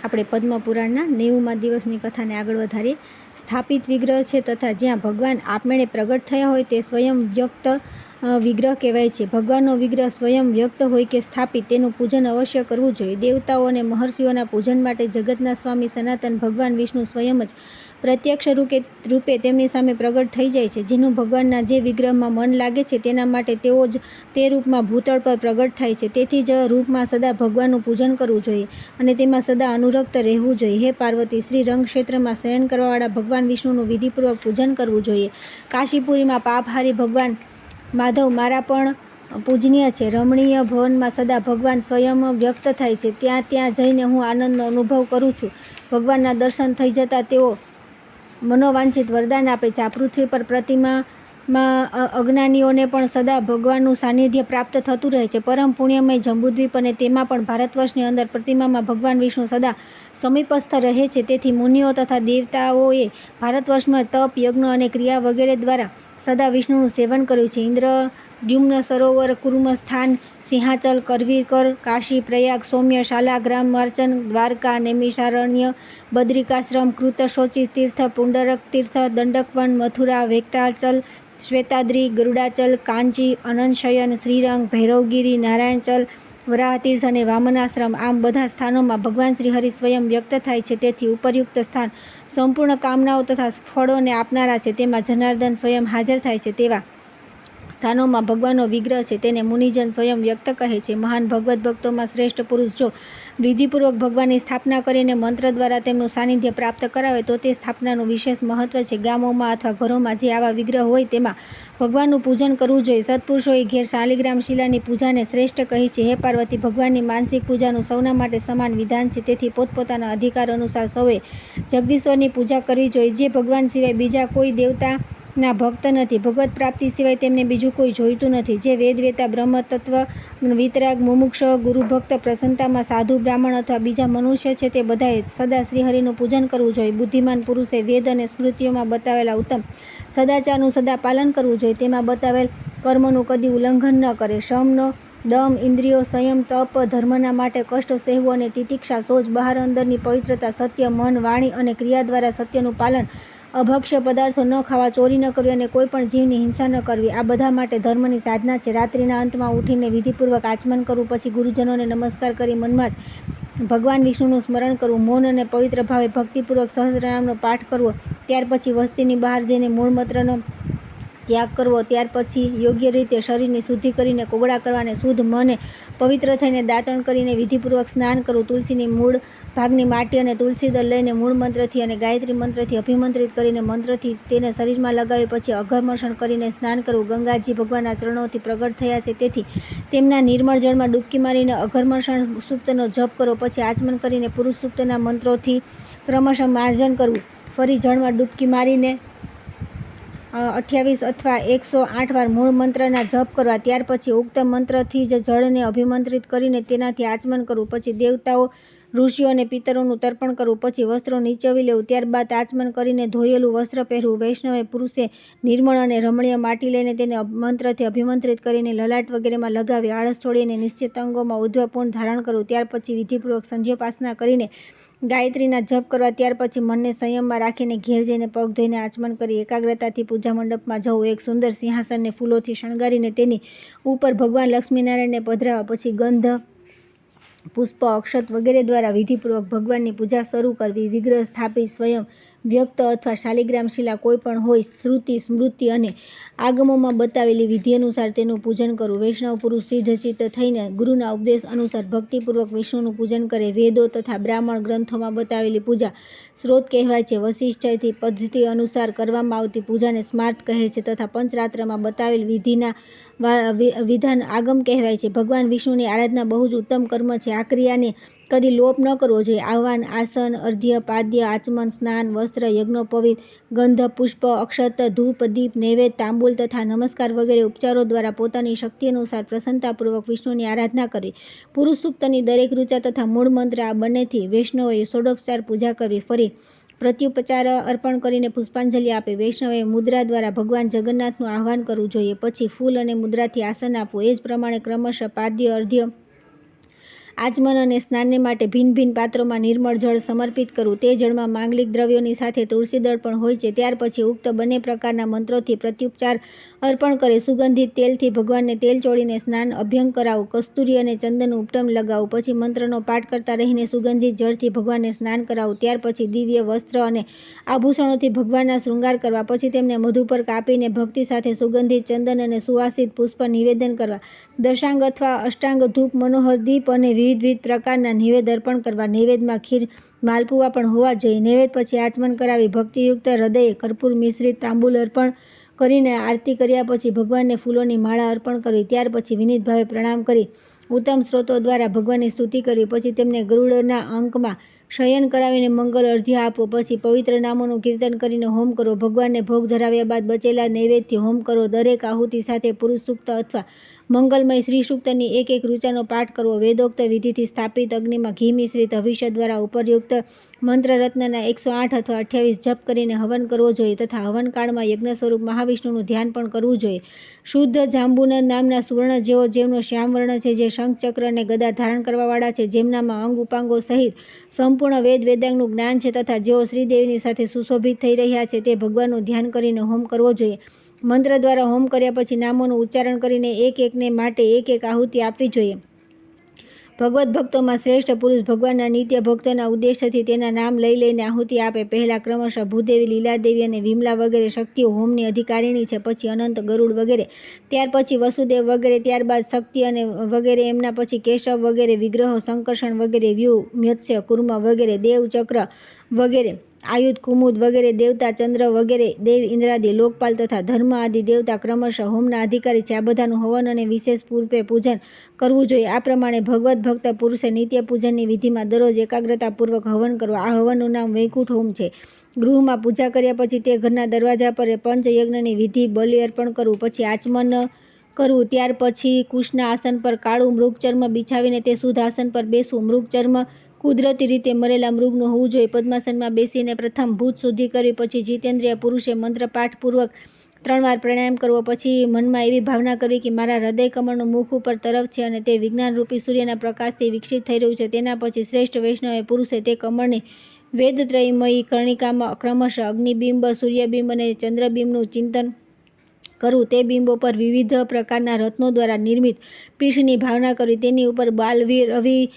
આપણે પદ્મપુરાણના 90મા દિવસની કથાને આગળ વધારીએ. સ્થાપિત વિગ્રહ છે તથા જ્યાં ભગવાન આપમેળે પ્રગટ થયા હોય તે સ્વયં વ્યક્ત વિગ્રહ કહેવાય છે. ભગવાનનો વિગ્રહ સ્વયં વ્યક્ત હોય કે સ્થાપિત તેનું પૂજન અવશ્ય કરવું જોઈએ. દેવતાઓ અને મહર્ષિઓના પૂજન માટે જગતના સ્વામી સનાતન ભગવાન વિષ્ણુ સ્વયં જ પ્રત્યક્ષ રૂપે તેમની સામે પ્રગટ થઈ જાય છે. જેનું ભગવાનના જે વિગ્રહમાં મન લાગે છે તેના માટે તેઓ જ તે રૂપમાં ભૂતળ પર પ્રગટ થાય છે. તેથી જ રૂપમાં સદા ભગવાનનું પૂજન કરવું જોઈએ અને તેમાં સદા અનુરક્ત રહેવું જોઈએ. હે પાર્વતી, શ્રી રંગ ક્ષેત્રમાં શયન કરવાવાળા ભગવાન વિષ્ણુનું વિધિપૂર્વક પૂજન કરવું જોઈએ. કાશીપુરીમાં પાપહારી ભગવાન માધવ મારા પણ પૂજનીય છે. રમણીય ભવનમાં સદા ભગવાન સ્વયં વ્યક્ત થાય છે. ત્યાં જઈને હું આનંદનો અનુભવ કરું છું. ભગવાનના દર્શન થઈ જતાં તેઓ મનોવાંછિત વરદાન આપે છે. આ પૃથ્વી પર પ્રતિમામાં અજ્ઞાનીઓને પણ સદા ભગવાનનું સાનિધ્ય પ્રાપ્ત થતું રહે છે. પરમ પુણ્યમય જંબુદ્વીપ અને તેમાં પણ ભારતવર્ષની અંદર પ્રતિમામાં ભગવાન વિષ્ણુ સદા સમીપસ્થ રહે છે. તેથી મુનિઓ તથા દેવતાઓએ ભારતવર્ષમાં તપ, યજ્ઞ અને ક્રિયા વગેરે દ્વારા સદા વિષ્ણુનું સેવન કર્યું છે. ઇન્દ્રદ્યુમ્ન સરોવર, કુર્મસ્થાન, સિંહાચલ, કરવીકર, કાશી, પ્રયાગ, સૌમ્ય, શાલાગ્રામ, માર્ચન, દ્વારકા, નૈમિષારણ્ય, બદ્રિકાશ્રમ, કૃતશોચી તીર્થ, પુંડરક તીર્થ, દંડકવન, મથુરા, વેંકટાચલ, શ્વેતાદ્રી, ગરુડાચલ, કાંચી, અનંતશયન, શ્રીરંગ, ભૈરવગીરી, નારાયણચલ, વરાહતીર્થ અને વામનાશ્રમ, આમ બધા સ્થાનોમાં ભગવાન શ્રીહરિ સ્વયં વ્યક્ત થાય છે. તેથી ઉપરયુક્ત સ્થાન સંપૂર્ણ કામનાઓ તથા ફળોને આપનારા છે. તેમાં જનાર્દન સ્વયં હાજર થાય છે. તેવા સ્થાનોમાં ભગવાનનો વિગ્રહ છે તેને મુનિજન સ્વયં વ્યક્ત કહે છે. મહાન ભગવદ્ ભક્તોમાં શ્રેષ્ઠ પુરુષ જો વિધિપૂર્વક ભગવાનની સ્થાપના કરીને મંત્ર દ્વારા તેમનું સાનિધ્ય પ્રાપ્ત કરાવે તો તે સ્થાપનાનું વિશેષ મહત્વ છે. ગામોમાં અથવા ઘરોમાં જે આવા વિગ્રહ હોય તેમાં ભગવાનનું પૂજન કરવું જોઈએ. સત્પુરુષોએ ઘેર શાલિગ્રામ શિલાની પૂજાને શ્રેષ્ઠ કહી છે. હે પાર્વતી, ભગવાનની માનસિક પૂજાનું સૌના માટે સમાન વિધાન છે. તેથી પોતપોતાના અધિકાર અનુસાર સૌએ જગદીશ્વરની પૂજા કરવી જોઈએ. જે ભગવાન સિવાય બીજા કોઈ દેવતાના ભક્ત નથી. ભગવત પ્રાપ્તિ સિવાય તેમને બીજું કોઈ જોઈતું નથી. જે વેદવેતા, બ્રહ્મતત્વ, વિતરાગ, મુમુક્ષ, ગુરુભક્ત, પ્રસન્નતામાં સાધુ, બ્રાહ્મણ અથવા બીજા મનુષ્ય છે તે બધાએ સદા શ્રીહરિનું પૂજન કરવું જોઈએ. બુદ્ધિમાન પુરુષે વેદ અને સ્મૃતિઓમાં બતાવેલા ઉત્તમ સદાચારનું સદા પાલન કરવું જોઈએ. તેમાં બતાવેલ કર્મનું કદી ઉલ્લંઘન ન કરે. શમ, દમ, ઇન્દ્રિયો સંયમ, તપ, ધર્મના માટે કષ્ટ સહેવું અને તિતિક્ષા, શૌચ, બહાર અંદરની પવિત્રતા, સત્ય, મન, વાણી અને ક્રિયા દ્વારા સત્યનું પાલન, અભક્ષ્ય પદાર્થો ન ખાવા, ચોરી ન કરવી અને કોઈ પણ જીવની હિંસા ન કરવી, આ બધા માટે ધર્મની સાધના છે. રાત્રિના અંતમાં ઉઠીને વિધિપૂર્વક આચમન કરવું, પછી ગુરુજનોને નમસ્કાર કરી મનમાં જ ભગવાન વિષ્ણુનું સ્મરણ કરવું, મૌન અને પવિત્ર ભાવે ભક્તિપૂર્વક સહસ્રનામનો પાઠ કરવો, ત્યાર પછી વસ્તીની બહાર જઈને મૂળમંત્રનો ત્યાગ કરવો, ત્યાર પછી યોગ્ય રીતે શરીરની શુદ્ધિ કરીને કોગળા કરવા અને શુદ્ધ મને પવિત્ર થઈને દાંતણ કરીને વિધિપૂર્વક સ્નાન કરવું. તુલસીની મૂળ ભાગની માટી અને તુલસી દળ લઈને મૂળ મંત્રથી અને ગાયત્રી મંત્રથી અભિમંત્રિત કરીને મંત્રથી તેને શરીરમાં લગાવી પછી અઘર્મષણ કરીને સ્નાન કરવું. ગંગાજી ભગવાનના ચરણોથી પ્રગટ થયા છે તેથી તેમના નિર્મળ જળમાં ડૂબકી મારીને અઘર્મષણ સૂક્તનો જપ કરો. પછી આચમન કરીને પુરુષ સૂક્તના મંત્રોથી ક્રમશઃ માર્જન કરવું. ફરી જળમાં ડૂબકી મારીને 28 અથવા 108 વાર મૂળ મંત્રના જપ કરવા. ત્યાર પછી ઉક્ત મંત્રથી જ જળને અભિમંત્રિત કરીને તેનાથી આચમન કરવું. પછી દેવતાઓ, ઋષિઓ અને પિતરોનું તર્પણ કરવું. પછી વસ્ત્રો નીચોવી લેવું. ત્યારબાદ આચમન કરીને ધોયેલું વસ્ત્ર પહેરવું. વૈષ્ણવે પુરુષે નિર્મળ અને રમણીય માટી લઈને તેને મંત્રથી અભિમંત્રિત કરીને લલાટ વગેરેમાં લગાવી આળસ છોડીને નિશ્ચિત અંગોમાં ઉદ્ધપૂર્ણ ધારણ કરવું. ત્યાર પછી વિધિપૂર્વક સંધ્યોપાસના કરીને ગાયત્રીના જપ કરવા. ત્યાર પછી મનને સંયમમાં રાખીને ઘેર જઈને પગ ધોઈને આચમન કરી એકાગ્રતાથી પૂજા મંડપમાં જવું. એક સુંદર સિંહાસનને ફૂલોથી શણગારીને તેની ઉપર ભગવાન લક્ષ્મીનારાયણને પધરાવવા. પછી ગંધ, પુષ્પ, અક્ષત વગેરે દ્વારા વિધિપૂર્વક ભગવાનની પૂજા શરૂ કરવી. વિગ્રહ સ્થાપિત સ્વયં વ્યક્ત અથવા શાલિગ્રામ શિલા કોઈ પણ હોય, શ્રુતિ, સ્મૃતિ અને આગમોમાં બતાવેલી વિધિ અનુસાર તેનું પૂજન કરવું. વૈષ્ણવ પુરુષ સિદ્ધચિત્ત થઈને ગુરુના ઉપદેશ અનુસાર ભક્તિપૂર્વક વિષ્ણુનું પૂજન કરે. વેદો તથા બ્રાહ્મણ ગ્રંથોમાં બતાવેલી પૂજા સ્ત્રોત કહેવાય છે. વશિષ્ઠથી પદ્ધતિ અનુસાર કરવામાં આવતી પૂજાને સ્માર્ત કહે છે તથા પંચરાત્રમાં બતાવેલ વિધિના વિધાન આગમ કહેવાય છે. ભગવાન વિષ્ણુની આરાધના બહુ જ ઉત્તમ કર્મ છે. આ ક્રિયાને કદી લોપ ન કરવો જોઈએ. આહ્વાન, આસન, અર્ધ્ય, પાદ્ય, આચમન, સ્નાન, વસ્ત્ર, યજ્ઞોપવિત, ગંધ, પુષ્પ, અક્ષત, ધૂપ, દીપ, નૈવેદ્ય, તાંબૂલ તથા નમસ્કાર વગેરે ઉપચારો દ્વારા પોતાની શક્તિ અનુસાર પ્રસન્નતાપૂર્વક વિષ્ણુની આરાધના કરવી. પુરુષ સૂક્તની દરેક ઋચા તથા મૂળ મંત્ર આ બંનેથી વૈષ્ણવોએ ષોડશોપચાર પૂજા કરવી. ફરી પ્રત્યુપચાર અર્પણ કરીને પુષ્પાંજલિ આપે. વૈષ્ણવે મુદ્રા દ્વારા ભગવાન જગન્નાથનું આહ્વાન કરવું જોઈએ. પછી ફૂલ અને મુદ્રાથી આસન આપવું. એ જ પ્રમાણે ક્રમશઃ પાદ્ય, અર્ધ્ય, આચમન અને સ્નાનને માટે ભિન્ન ભિન્ન પાત્રોમાં નિર્મળ જળ સમર્પિત કરવું. તે જળમાં માંગલિક દ્રવ્યોની સાથે તુલસી દળ પણ હોય છે. ત્યાર પછી ઉક્ત બંને પ્રકારના મંત્રોથી પ્રત્યુપચાર અર્પણ કરી સુગંધિત તેલથી ભગવાનને તેલ ચોળીને સ્નાન અભ્યંગ કરાવવું. કસ્તુરી અને ચંદનનું ઉપટમ લગાવવું. પછી મંત્રનો પાઠ કરતા રહીને સુગંધિત જળથી ભગવાનને સ્નાન કરાવવું. ત્યાર પછી દિવ્ય વસ્ત્ર અને આભૂષણોથી ભગવાનના શૃંગાર કરવા. પછી તેમને મધુ પર કાપીને ભક્તિ સાથે સુગંધિત ચંદન અને સુવાસિત પુષ્પ નિવેદન કરવા. દશાંગ અથવા અષ્ટાંગ ધૂપ, મનોહર દીપ અને વિવિધ પ્રકારના નૈવેદ્ય અર્પણ કરવા. નૈવેદ્યમાં ખીર, માલપુવા પણ હોવા જોઈએ. નૈવેદ્ય પછી આચમન કરાવી ભક્તિયુક્ત હૃદયે કર્પૂર મિશ્રિત તાંબુલ અર્પણ કરીને આરતી કર્યા પછી ભગવાનને ફૂલોની માળા અર્પણ કરવી. ત્યાર પછી વિનીત ભાવે પ્રણામ કરી ઉત્તમ સ્ત્રોતો દ્વારા ભગવાનની સ્તુતિ કરવી. પછી તેમને ગરુડના અંકમાં શયન કરાવીને મંગલ અર્ધ્ય આપવો. પછી પવિત્ર નામોનું કીર્તન કરીને હોમ કરવો. ભગવાનને ભોગ ધરાવ્યા બાદ બચેલા નૈવેદ્યથી હોમ કરવો. દરેક આહુતિ સાથે પુરુષ સૂક્ત અથવા મંગલમય શ્રી સૂક્તની એક ઋચાનો પાઠ કરવો. વેદોક્ત વિધિથી સ્થાપિત અગ્નિમાં ઘી મિશ્રિત હવિષ્ય દ્વારા ઉપરયુક્ત મંત્રરત્નના 108 અથવા 28 જપ કરીને હવન કરવો જોઈએ તથા હવન કાળમાં યજ્ઞ સ્વરૂપ મહાવિષ્ણુનું ધ્યાન પણ કરવું જોઈએ. શુદ્ધ જાંબુનદ નામના સુવર્ણ જેવો જેમનો શ્યામ વર્ણ છે, જે શંખ ચક્ર અને ગદા ધારણ કરવાવાળા છે, જેમનામાં અંગ ઉપાંગો સહિત સંપૂર્ણ વેદનું જ્ઞાન છે તથા જેઓ શ્રીદેવીની સાથે સુશોભિત થઈ રહ્યા છે, તે ભગવાનનું ધ્યાન કરીને હોમ કરવો જોઈએ. મંત્ર દ્વારા હોમ કર્યા પછી નામોનું ઉચ્ચારણ કરીને એક એકને માટે એક એક આહુતિ આપવી જોઈએ. ભગવદ્ ભક્તોમાં શ્રેષ્ઠ પુરુષ ભગવાનના નિત્ય ભક્તોના ઉદ્દેશ્યથી તેના નામ લઈ લઈને આહુતિ આપે. પહેલા ક્રમશઃ ભૂદેવી, લીલાદેવી અને વિમલા વગેરે શક્તિઓ હોમની અધિકારીણી છે. પછી અનંત, ગરુડ વગેરે, ત્યાર પછી વસુદેવ વગેરે, ત્યારબાદ શક્તિ અને વગેરે, એમના પછી કેશવ વગેરે વિગ્રહો, સંકર્ષણ વગેરે, વ્યૂહ, મત્સ્ય, કુર્મ વગેરે, દેવ, ચક્ર વગેરે, આયુધ, કુમુદ વગેરે દેવતા, ચંદ્ર વગેરે દેવ, ઇન્દ્રાદિ, લોકપાલ તથા ધર્મ આદિ દેવતા ક્રમશઃ હોમના અધિકારી છે. આ બધાનું હવન અને વિશેષ પૂર્વે પૂજન કરવું જોઈએ. આ પ્રમાણે ભગવદ્ ભક્ત પુરુષે નિત્ય પૂજનની વિધિમાં દરરોજ એકાગ્રતાપૂર્વક હવન કરવું. આ હવનનું નામ વૈકુંઠ હોમ છે. ગૃહમાં પૂજા કર્યા પછી તે ઘરના દરવાજા પર પંચયજ્ઞની વિધિ બલિ અર્પણ કરવું. પછી આચમન કરવું. ત્યાર પછી કુશના આસન પર કાળું મૃગચર્મ બિછાવીને તે શુદ્ધ આસન પર બેસવું. મૃગચર્મ કુદરતી રીતે મરેલા મૃગનું હોવું જોઈએ. પદ્માસનમાં બેસીને પ્રથમ ભૂત શુદ્ધિ કરવી. પછી જીતેન્દ્રિય પુરુષે મંત્રપાઠપૂર્વક 3 વાર પ્રાણાયામ કરવો. પછી મનમાં એવી ભાવના કરવી કે મારા હૃદય કમળનું મુખ ઉપર તરફ છે અને તે વિજ્ઞાનરૂપી સૂર્યના પ્રકાશથી વિકસિત થઈ રહ્યું છે. તેના પછી શ્રેષ્ઠ વૈષ્ણવે પુરુષે તે કમળની વેદત્રયમયી કર્ણિકામાં ક્રમશઃ અગ્નિબિંબ, સૂર્યબિંબ અને ચંદ્રબિંબનું ચિંતન કરવું. તે બિંબો પર વિવિધ પ્રકારના રત્નો દ્વારા નિર્મિત પીઠની ભાવના કરવી. તેની ઉપર બાલવીર, રવિ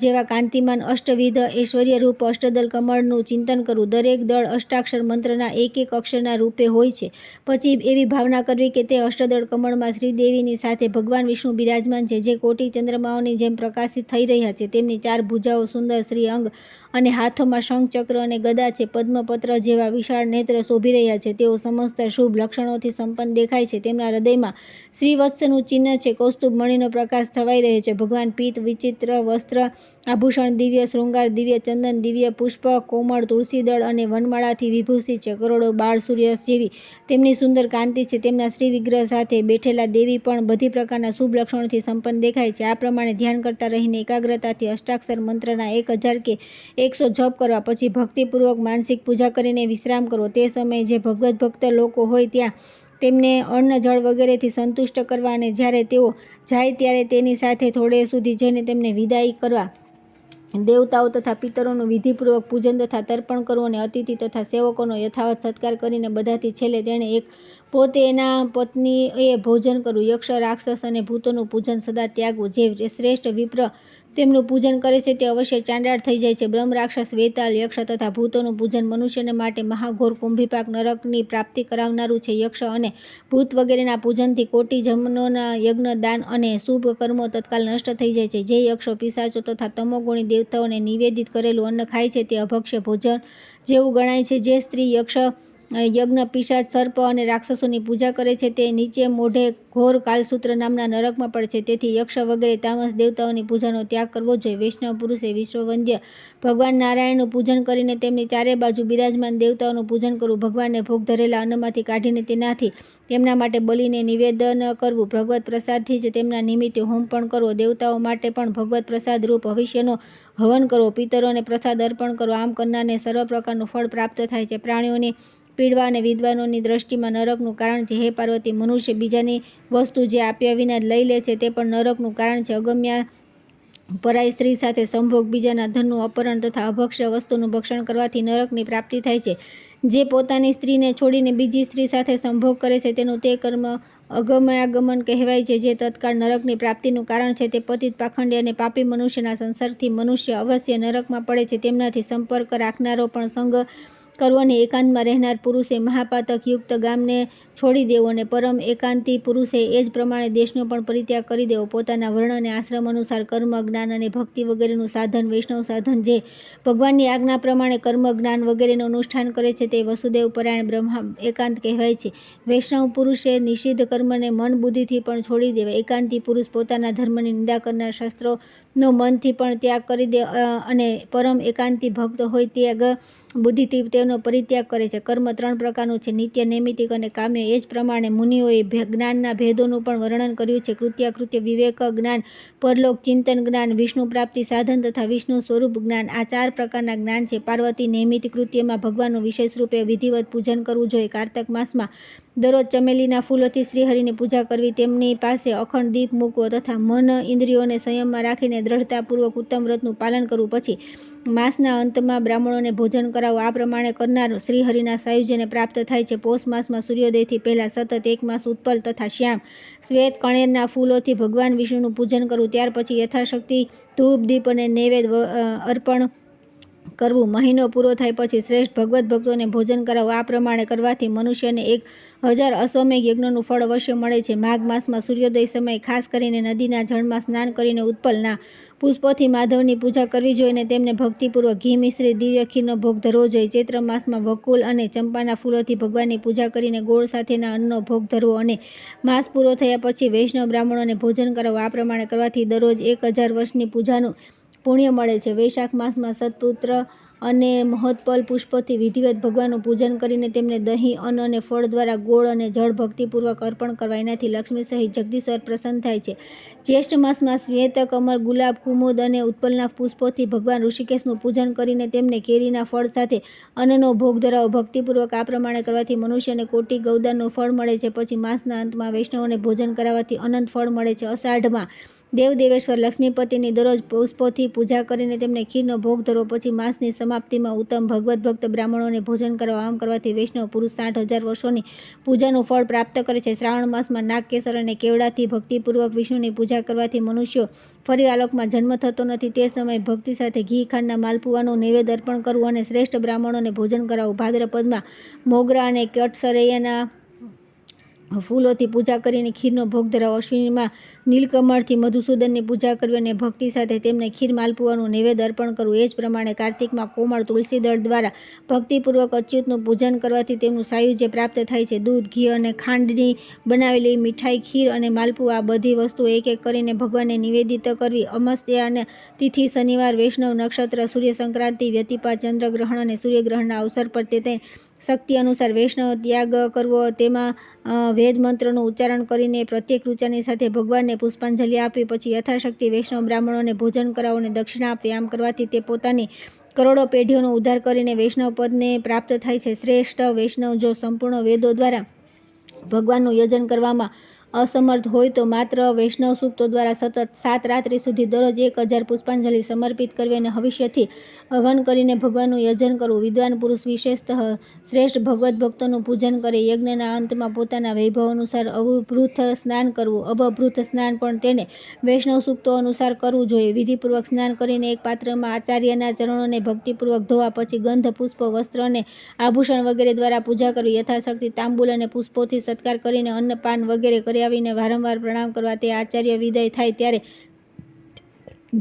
જેવા કાંતિમાન અષ્ટવિધ ઐશ્વર્યરૂપ અષ્ટદલ કમળનું ચિંતન કરવું. દરેક દળ અષ્ટાક્ષર મંત્રના એક એક અક્ષરના રૂપે હોય છે. પછી એવી ભાવના કરવી કે તે અષ્ટદળ કમળમાં શ્રીદેવીની સાથે ભગવાન વિષ્ણુ બિરાજમાન છે, જે કોટી ચંદ્રમાઓની જેમ પ્રકાશિત થઈ રહ્યા છે. તેમની 4 ભુજાઓ, સુંદર શ્રી અંગ અને હાથોમાં શંખ, ચક્ર અને ગદા છે. પદ્મપત્ર જેવા વિશાળ નેત્ર શોભી રહ્યા છે. તેઓ સમસ્ત શુભ લક્ષણોથી સંપન્ન દેખાય છે. તેમના હૃદયમાં શ્રીવત્સનું ચિહ્ન છે. કૌસ્તુભ મણિનો પ્રકાશ છવાઈ રહ્યો છે. ભગવાન પીત, વિચિત્ર વસ્ત્ર, આભૂષણ, દિવ્ય શૃંગાર, દિવ્ય ચંદન, દિવ્ય પુષ્પ, કોમળ તુલસીદળ અને વનમાળાથી વિભૂષિત છે. કરોડો બાળ સૂર્ય જેવી તેમની સુંદર કાંતિ છે. તેમના શ્રી વિગ્રહ સાથે બેઠેલા દેવી પણ બધી પ્રકારના શુભ લક્ષણોથી સંપન્ન દેખાય છે. આ પ્રમાણે ધ્યાન કરતા રહીને એકાગ્રતાથી અષ્ટાક્ષર મંત્રના 1000 કે 100 જપ કરવા. પછી ભક્તિપૂર્વક માનસિક પૂજા કરીને વિશ્રામ કરવો. તે સમયે જે ભગવદ્ ભક્ત લોકો હોય ત્યાં તેમને અન્ન, જળ વગેરેથી સંતુષ્ટ કરવા અને જ્યારે તેઓ જાય ત્યારે તેની સાથે થોડે સુધી જઈને તેમને વિદાય કરવા. દેવતાઓ તથા પિતરોનું વિધિપૂર્વક પૂજન તથા તર્પણ કરવું અને અતિથિ તથા સેવકોનો યથાવત સત્કાર કરીને બધાથી છેલ્લે તેણે એક પોતે એના પત્નીએ ભોજન કરવું. યક્ષ, રાક્ષસ અને ભૂતોનું પૂજન સદા ત્યાગવું. જે શ્રેષ્ઠ વિપ્ર તેમનું પૂજન કરે છે તે અવશ્ય ચાંડાળ થઈ જાય છે. બ્રહ્મ, રાક્ષસ, વેતાલ, યક્ષ તથા ભૂતોનું પૂજન મનુષ્યને માટે મહાઘોર કુંભીપાક નરકની પ્રાપ્તિ કરાવનારું છે. યક્ષ અને ભૂત વગેરેના પૂજનથી કોટી જન્મોના યજ્ઞ, દાન અને શુભ કર્મો તત્કાલ નષ્ટ થઈ જાય છે. જે યક્ષો, પિશાચો તથા તમોગુણી દેવતાઓને નિવેદિત કરેલું અન્ન ખાય છે તે અભક્ષ્ય ભોજન જેવું ગણાય છે. જે સ્ત્રી યક્ષ, યજ્ઞ, પિશાચ, સર્પ અને રાક્ષસોની પૂજા કરે છે તે નીચે મોઢે ઘોર કાલસૂત્ર નામના નરકમાં પડે છે. તેથી યક્ષ વગેરે તામસ દેવતાઓની પૂજાનો ત્યાગ કરવો જોઈએ. વૈષ્ણવ પુરુષે વિશ્વવંદ્ય ભગવાન નારાયણનું પૂજન કરીને તેમની ચારે બાજુ બિરાજમાન દેવતાઓનું પૂજન કરવું. ભગવાનને ભોગ ધરેલા અન્નમાંથી કાઢીને તેનાથી તેમના માટે બલિને નિવેદન કરવું. ભગવત પ્રસાદથી જ તેમના નિમિત્તે હોમ પણ કરવો. દેવતાઓ માટે પણ ભગવત પ્રસાદ રૂપ ભવિષ્યનો હવન કરવો. પિતરોને પ્રસાદ અર્પણ કરવો. આમ કરનારને સર્વ પ્રકારનું ફળ પ્રાપ્ત થાય છે. પ્રાણીઓની પીડવા અને વિદ્વાનોની દ્રષ્ટિમાં નરકનું કારણ છે. હે પાર્વતી, મનુષ્ય બીજાની વસ્તુ જે આપ્યા વિના લઈ લે છે તે પણ નરકનું કારણ છે. અગમ્યા પરાઈ સ્ત્રી સાથે સંભોગ, બીજાના ધનનું અપહરણ તથા અભક્ષ્ય વસ્તુનું ભક્ષણ કરવાથી નરકની પ્રાપ્તિ થાય છે. જે પોતાની સ્ત્રીને છોડીને બીજી સ્ત્રી સાથે સંભોગ કરે છે તેનું તે કર્મ અગમયાગમન કહેવાય છે, જે તત્કાળ નરકની પ્રાપ્તિનું કારણ છે. તે પતિત, પાખંડી અને પાપી મનુષ્યના સંસર્ગથી મનુષ્ય અવશ્ય નરકમાં પડે છે. તેમનાથી સંપર્ક રાખનારો પણ સંગ કરવો અને એકાંતમાં રહેનાર પુરુષે મહાપાતક યુક્ત ગામને છોડી દેવો અને પરમ એકાંતી પુરુષે એ જ પ્રમાણે દેશનો પણ પરિત્યાગ કરી દેવો. પોતાના વર્ણ અને આશ્રમ અનુસાર કર્મ, જ્ઞાન અને ભક્તિ વગેરેનું સાધન વૈષ્ણવ સાધન જે ભગવાનની આજ્ઞા પ્રમાણે કર્મ, જ્ઞાન વગેરેનું અનુષ્ઠાન કરે છે તે વસુદેવ પરાયણ બ્રહ્મ એકાંત કહેવાય છે. વૈષ્ણવ પુરુષે નિષિદ્ધ કર્મને મન બુદ્ધિથી પણ છોડી દેવા. એકાંતી પુરુષ પોતાના ધર્મની નિંદા કરનાર શાસ્ત્રોનો મનથી પણ ત્યાગ કરી દે અને પરમ એકાંતી ભક્ત હોય ત્યાગ બુદ્ધિથી તેનો પરિત્યાગ કરે છે. કર્મ 3 પ્રકારનું છે: નિત્ય, નૈમિતિક અને કામ્ય. એ જ પ્રમાણે મુનિઓએ જ્ઞાનના ભેદોનું પણ વર્ણન કર્યું છે: કૃત્યાકૃત્ય વિવેક જ્ઞાન, પરલોક ચિંતન જ્ઞાન, વિષ્ણુ પ્રાપ્તિ સાધન તથા વિષ્ણુ સ્વરૂપ જ્ઞાન. આ 4 પ્રકારના જ્ઞાન છે. પાર્વતી નૈમિતિક કૃત્યમાં ભગવાનનું વિશેષ રૂપે વિધિવત પૂજન કરવું જોઈએ. કાર્તક માસમાં દરરોજ ચમેલીના ફૂલોથી શ્રીહરિની પૂજા કરવી, તેમની પાસે અખંડ દીપ મૂકવો તથા મન ઇન્દ્રિયોને સંયમમાં રાખીને દ્રઢતાપૂર્વક ઉત્તમ વ્રતનું પાલન કરવું. પછી માસના અંતમાં બ્રાહ્મણોને ભોજન કરાવવું. આ પ્રમાણે કરનાર શ્રીહરિના સાયુજ્યને પ્રાપ્ત થાય છે. પોષ માસમાં સૂર્યોદયથી પહેલાં સતત 1 માસ ઉત્પલ તથા શ્યામ શ્વેત કણેરના ફૂલોથી ભગવાન વિષ્ણુનું પૂજન કરવું. ત્યાર પછી યથાશક્તિ ધૂપ, દીપ અને નૈવેદ્ય અર્પણ કરવું. મહિનો પૂરો થાય પછી શ્રેષ્ઠ ભગવત ભક્તોને ભોજન કરાવવું. આ પ્રમાણે કરવાથી મનુષ્યને 1000 અશ્વમેઘ યજ્ઞનું ફળ અવશ્ય મળે છે. માઘ માસમાં સૂર્યોદય સમયે ખાસ કરીને નદીના જળમાં સ્નાન કરીને ઉત્પલના પુષ્પોથી માધવની પૂજા કરવી જોઈએ અને તેમને ભક્તિપૂર્વક ઘી મિશ્રિત દિવ્ય ખીરનો ભોગ ધરવો જોઈએ. ચૈત્ર માસમાં વકુલ અને ચંપાના ફૂલોથી ભગવાનની પૂજા કરીને ગોળ સાથેના અન્નનો ભોગ ધરવો અને માસ પૂરો થયા પછી વૈષ્ણવ બ્રાહ્મણોને ભોજન કરાવવું. આ પ્રમાણે કરવાથી દરરોજ 1000 વર્ષની પૂજાનું પુણ્ય મળે છે. વૈશાખ માસમાં સત્પુત્ર અને મહોત્પલ પુષ્પોથી વિધિવત ભગવાનનું પૂજન કરીને તેમને દહીં, અન્ન અને ફળ દ્વારા ગોળ અને જળ ભક્તિપૂર્વક અર્પણ કરવા. એનાથી લક્ષ્મી સહિત જગદીશ્વર પ્રસન્ન થાય છે. જ્યેષ્ઠ માસમાં શ્વેત કમળ, ગુલાબ, કુમુદ અને ઉત્પલના પુષ્પોથી ભગવાન ઋષિકેશનું પૂજન કરીને તેમને કેરીના ફળ સાથે અન્નનો ભોગ ધરાવો ભક્તિપૂર્વક. આ પ્રમાણે કરવાથી મનુષ્યને કોટી ગૌદાનનું ફળ મળે છે. પછી માસના અંતમાં વૈષ્ણવોને ભોજન કરાવવાથી અનંત ફળ મળે છે. અષાઢમાં દેવદેવેશ્વર લક્ષ્મીપતિની દરરોજ પુષ્પોથી પૂજા કરીને તેમને ખીરનો ભોગ ધરવો. પછી માસની સમાપ્તિમાં ઉત્તમ ભગવત ભક્ત બ્રાહ્મણોને ભોજન કરવા. આમ કરવાથી વૈષ્ણવ પુરુષ 60,000 વર્ષોની પૂજાનું ફળ પ્રાપ્ત કરે છે. શ્રાવણ માસમાં નાગ, કેસર અને કેવડાથી ભક્તિપૂર્વક વિષ્ણુની પૂજા કરવાથી મનુષ્યો ફરી આલોકમાં જન્મ થતો નથી. તે સમયે ભક્તિ સાથે ઘી, ખાંડના માલપુવાનું નૈવેદ્ય અર્પણ કરવું અને શ્રેષ્ઠ બ્રાહ્મણોને ભોજન કરાવવું. ભાદ્રપદમાં મોગરા અને કટસરૈયાના ફૂલોથી પૂજા કરીને ખીરનો ભોગ ધરાવો. અશ્વિનીમાં નીલકમળથી મધુસૂદનની પૂજા કરવી અને ભક્તિ સાથે તેમને ખીર, માલપુવાનું નૈવેદ્ય અર્પણ કરવું. એ જ પ્રમાણે કાર્તિકમાં કોમળ તુલસી દળ દ્વારા ભક્તિપૂર્વક અચ્યુતનું પૂજન કરવાથી તેમનું સાયુજ્ય પ્રાપ્ત થાય છે. દૂધ, ઘી અને ખાંડની બનાવેલી મીઠાઈ, ખીર અને માલપું આ બધી વસ્તુઓ એક એક કરીને ભગવાનને નિવેદિત કરવી. અમાસ્યા અને તિથિ, શનિવાર, વૈષ્ણવ નક્ષત્ર, સૂર્ય સંક્રાંતિ, વ્યતિપાત, ચંદ્રગ્રહણ અને સૂર્યગ્રહણના અવસર પર તે શક્તિ અનુસાર વૈષ્ણવ ત્યાગ કરવો. તેમાં વેદ મંત્રોનું ઉચ્ચારણ કરીને પ્રત્યેક ઋચાની સાથે ભગવાનને પુષ્પાંજલિ આપવી. પછી યથાશક્તિ વૈષ્ણવ બ્રાહ્મણોને ભોજન કરાવો અને દક્ષિણા આપવી. આમ કરવાથી તે પોતાની કરોડો પેઢીઓનો ઉદ્ધાર કરીને વૈષ્ણવ પદને પ્રાપ્ત થાય છે. શ્રેષ્ઠ વૈષ્ણવ જો સંપૂર્ણ વેદો દ્વારા ભગવાનનું યજન કરવામાં અસમર્થ હોય તો માત્ર વૈષ્ણવ સૂક્તો દ્વારા સતત 7 રાત્રિ સુધી દરરોજ 1000 પુષ્પાંજલિ સમર્પિત કરવી અને હવિષ્યથી હવન કરીને ભગવાનનું યજન કરવું. વિદ્વાન પુરુષ વિશેષતઃ શ્રેષ્ઠ ભગવત ભક્તોનું પૂજન કરે. યજ્ઞના અંતમાં પોતાના વૈભવ અનુસાર અવભૃત સ્નાન કરવું. અવભૃત સ્નાન પણ તેને વૈષ્ણવ સૂક્તો અનુસાર કરવું જોઈએ. વિધિપૂર્વક સ્નાન કરીને એક પાત્રમાં આચાર્યના ચરણોને ભક્તિપૂર્વક ધોવા. પછી ગંધ, પુષ્પ, વસ્ત્ર અને આભૂષણ વગેરે દ્વારા પૂજા કરવી. યથાશક્તિ તાંબુલ અને પુષ્પોથી સત્કાર કરીને અન્નપાન વગેરે કરી આવીને વારંવાર પ્રણામ કરવા. તે આચાર્ય વિદાય થાય ત્યારે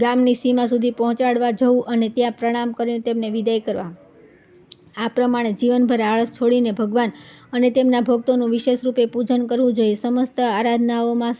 ગામની સીમા સુધી પહોંચાડવા જવું અને ત્યાં પ્રણામ કરીને તેમને વિદાય કરવા. આ પ્રમાણે જીવનભર આળસ છોડીને ભગવાન અને તેમના ભક્તોનું વિશેષ રૂપે પૂજન કરવું જોઈએ. સમસ્ત આરાધનાઓમાં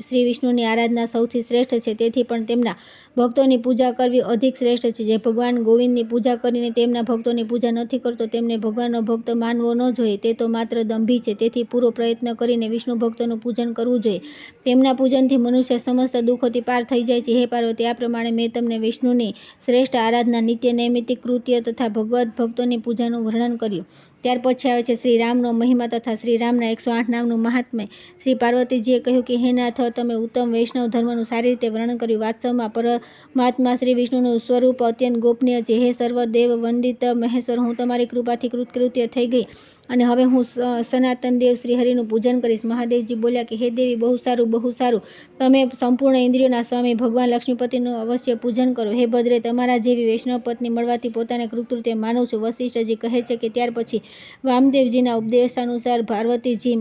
શ્રી વિષ્ણુની આરાધના સૌથી શ્રેષ્ઠ છે. તેથી પણ તેમના ભક્તોની પૂજા કરવી અધિક શ્રેષ્ઠ છે. જે ભગવાન ગોવિંદની પૂજા કરીને તેમના ભક્તોની પૂજા નથી કરતો તેમને ભગવાનનો ભક્ત માનવો ન જોઈએ. તે તો માત્ર દંભી છે. તેથી પૂરો પ્રયત્ન કરીને વિષ્ણુ ભક્તોનું પૂજન કરવું જોઈએ. તેમના પૂજનથી મનુષ્ય સમસ્ત દુઃખોથી પાર થઈ જાય છે. હે પાર્વતી, આ પ્રમાણે મેં તમને વિષ્ણુની શ્રેષ્ઠ આરાધના, નિત્ય નૈમિતિક કૃત્ય તથા ભગવત ભક્તોની પૂજાનું વર્ણન કર્યું. ત્યાર પછી આવે છે શ્રી રામનો મહિમા તથા શ્રી રામના 108 નામનું મહાત્મ્ય. શ્રી પાર્વતીજીએ કહ્યું કે હે નાથ, તમે ઉત્તમ વૈષ્ણવ ધર્મનું સારી રીતે વર્ણન કર્યું. વાસ્તવમાં પરમાત્મા શ્રી વિષ્ણુનું સ્વરૂપ અત્યંત ગોપનીય છે. હે સર્વદેવ વંદિત મહેશ્વર, હું તમારી કૃપાથી કૃતકૃત્ય થઈ ગઈ અને હવે હું સનાતન દેવ શ્રી હરિનું પૂજન કરીશ. મહાદેવજી બોલ્યા કે હે દેવી, બહુ સારું, બહુ સારું. તમે સંપૂર્ણ ઇન્દ્રિયોના સ્વામી ભગવાન લક્ષ્મીપતિનું અવશ્ય પૂજન કરો. હે ભદ્રે, તમારા જેવી વૈષ્ણવ પત્ની મળવાથી પોતાને કૃતકૃત્ય માનું છું. વશિષ્ઠજી કહે છે કે ત્યાર પછી વામદેવજીના ઉપદેશાનુસાર પાર્વતીજી